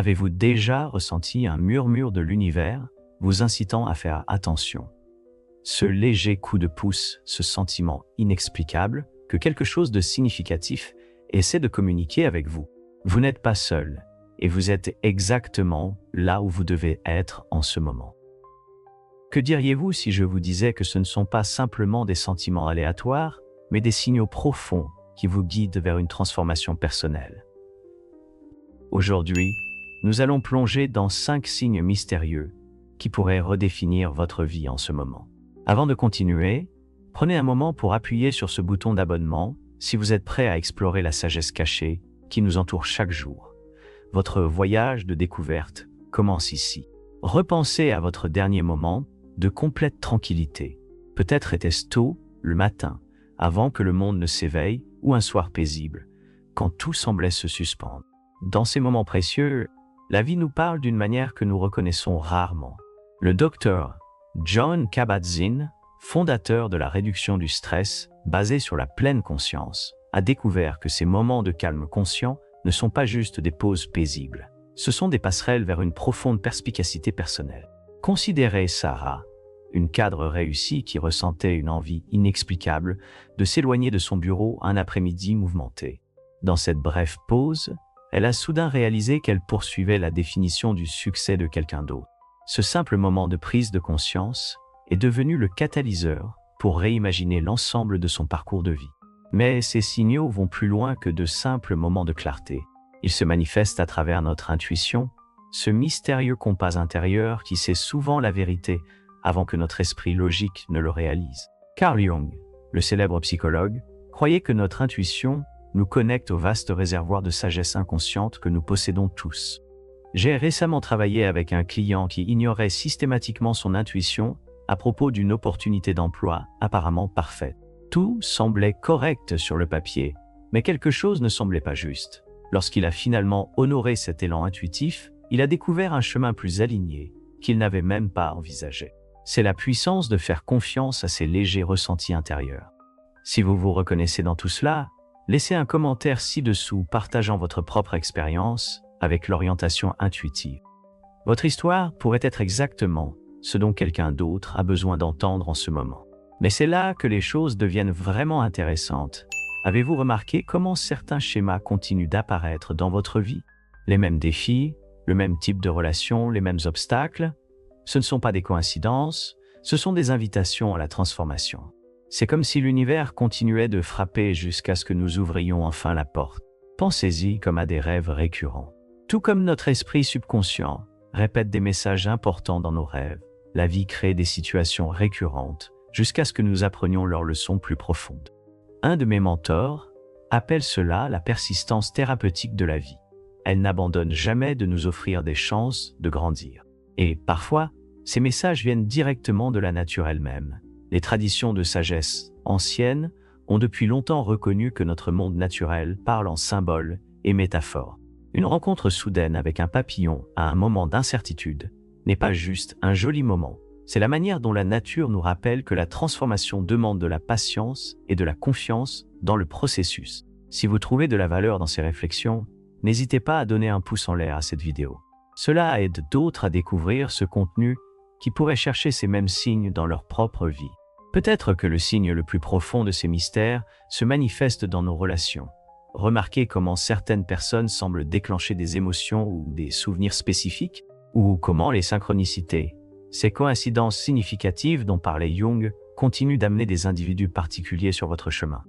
Avez-vous déjà ressenti un murmure de l'univers vous incitant à faire attention? Ce léger coup de pouce, ce sentiment inexplicable que quelque chose de significatif essaie de communiquer avec vous. Vous n'êtes pas seul et vous êtes exactement là où vous devez être en ce moment. Que diriez-vous si je vous disais que ce ne sont pas simplement des sentiments aléatoires, mais des signaux profonds qui vous guident vers une transformation personnelle? Aujourd'hui, nous allons plonger dans 5 signes mystérieux qui pourraient redéfinir votre vie en ce moment. Avant de continuer, prenez un moment pour appuyer sur ce bouton d'abonnement si vous êtes prêt à explorer la sagesse cachée qui nous entoure chaque jour. Votre voyage de découverte commence ici. Repensez à votre dernier moment de complète tranquillité. Peut-être était-ce tôt, le matin, avant que le monde ne s'éveille, ou un soir paisible, quand tout semblait se suspendre. Dans ces moments précieux, la vie nous parle d'une manière que nous reconnaissons rarement. Le docteur Jon Kabat-Zinn, fondateur de la réduction du stress basée sur la pleine conscience, a découvert que ces moments de calme conscient ne sont pas juste des pauses paisibles. Ce sont des passerelles vers une profonde perspicacité personnelle. Considérez Sarah, une cadre réussie qui ressentait une envie inexplicable de s'éloigner de son bureau un après-midi mouvementé. Dans cette brève pause, elle a soudain réalisé qu'elle poursuivait la définition du succès de quelqu'un d'autre. Ce simple moment de prise de conscience est devenu le catalyseur pour réimaginer l'ensemble de son parcours de vie. Mais ces signaux vont plus loin que de simples moments de clarté. Ils se manifestent à travers notre intuition, ce mystérieux compas intérieur qui sait souvent la vérité avant que notre esprit logique ne le réalise. Carl Jung, le célèbre psychologue, croyait que notre intuition nous connecte au vaste réservoir de sagesse inconsciente que nous possédons tous. J'ai récemment travaillé avec un client qui ignorait systématiquement son intuition à propos d'une opportunité d'emploi apparemment parfaite. Tout semblait correct sur le papier, mais quelque chose ne semblait pas juste. Lorsqu'il a finalement honoré cet élan intuitif, il a découvert un chemin plus aligné qu'il n'avait même pas envisagé. C'est la puissance de faire confiance à ces légers ressentis intérieurs. Si vous vous reconnaissez dans tout cela, laissez un commentaire ci-dessous partageant votre propre expérience avec l'orientation intuitive. Votre histoire pourrait être exactement ce dont quelqu'un d'autre a besoin d'entendre en ce moment. Mais c'est là que les choses deviennent vraiment intéressantes. Avez-vous remarqué comment certains schémas continuent d'apparaître dans votre vie? Les mêmes défis, le même type de relations, les mêmes obstacles? Ce ne sont pas des coïncidences, ce sont des invitations à la transformation. C'est comme si l'univers continuait de frapper jusqu'à ce que nous ouvrions enfin la porte. Pensez-y comme à des rêves récurrents. Tout comme notre esprit subconscient répète des messages importants dans nos rêves, la vie crée des situations récurrentes jusqu'à ce que nous apprenions leurs leçons plus profondes. Un de mes mentors appelle cela la persistance thérapeutique de la vie. Elle n'abandonne jamais de nous offrir des chances de grandir. Et parfois, ces messages viennent directement de la nature elle-même. Les traditions de sagesse anciennes ont depuis longtemps reconnu que notre monde naturel parle en symboles et métaphores. Une rencontre soudaine avec un papillon à un moment d'incertitude n'est pas juste un joli moment. C'est la manière dont la nature nous rappelle que la transformation demande de la patience et de la confiance dans le processus. Si vous trouvez de la valeur dans ces réflexions, n'hésitez pas à donner un pouce en l'air à cette vidéo. Cela aide d'autres à découvrir ce contenu qui pourrait chercher ces mêmes signes dans leur propre vie. Peut-être que le signe le plus profond de ces mystères se manifeste dans nos relations. Remarquez comment certaines personnes semblent déclencher des émotions ou des souvenirs spécifiques, ou comment les synchronicités, ces coïncidences significatives dont parlait Jung, continuent d'amener des individus particuliers sur votre chemin.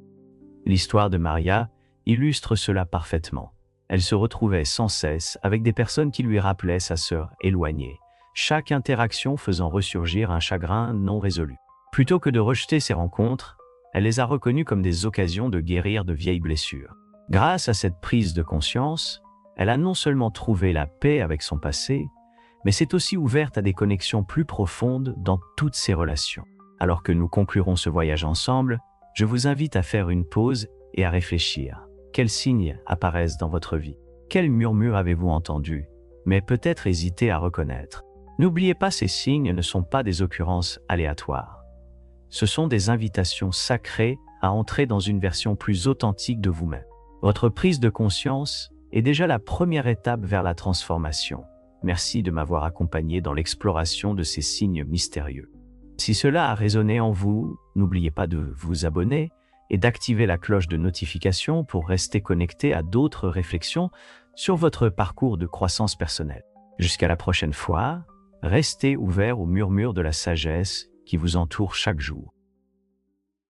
L'histoire de Maria illustre cela parfaitement. Elle se retrouvait sans cesse avec des personnes qui lui rappelaient sa sœur éloignée, chaque interaction faisant ressurgir un chagrin non résolu. Plutôt que de rejeter ces rencontres, elle les a reconnues comme des occasions de guérir de vieilles blessures. Grâce à cette prise de conscience, elle a non seulement trouvé la paix avec son passé, mais s'est aussi ouverte à des connexions plus profondes dans toutes ses relations. Alors que nous conclurons ce voyage ensemble, je vous invite à faire une pause et à réfléchir. Quels signes apparaissent dans votre vie? Quels murmures avez-vous entendus, mais peut-être hésité à reconnaître? N'oubliez pas, ces signes ne sont pas des occurrences aléatoires. Ce sont des invitations sacrées à entrer dans une version plus authentique de vous-même. Votre prise de conscience est déjà la première étape vers la transformation. Merci de m'avoir accompagné dans l'exploration de ces signes mystérieux. Si cela a résonné en vous, n'oubliez pas de vous abonner et d'activer la cloche de notification pour rester connecté à d'autres réflexions sur votre parcours de croissance personnelle. Jusqu'à la prochaine fois, restez ouvert au murmure de la sagesse qui vous entoure chaque jour.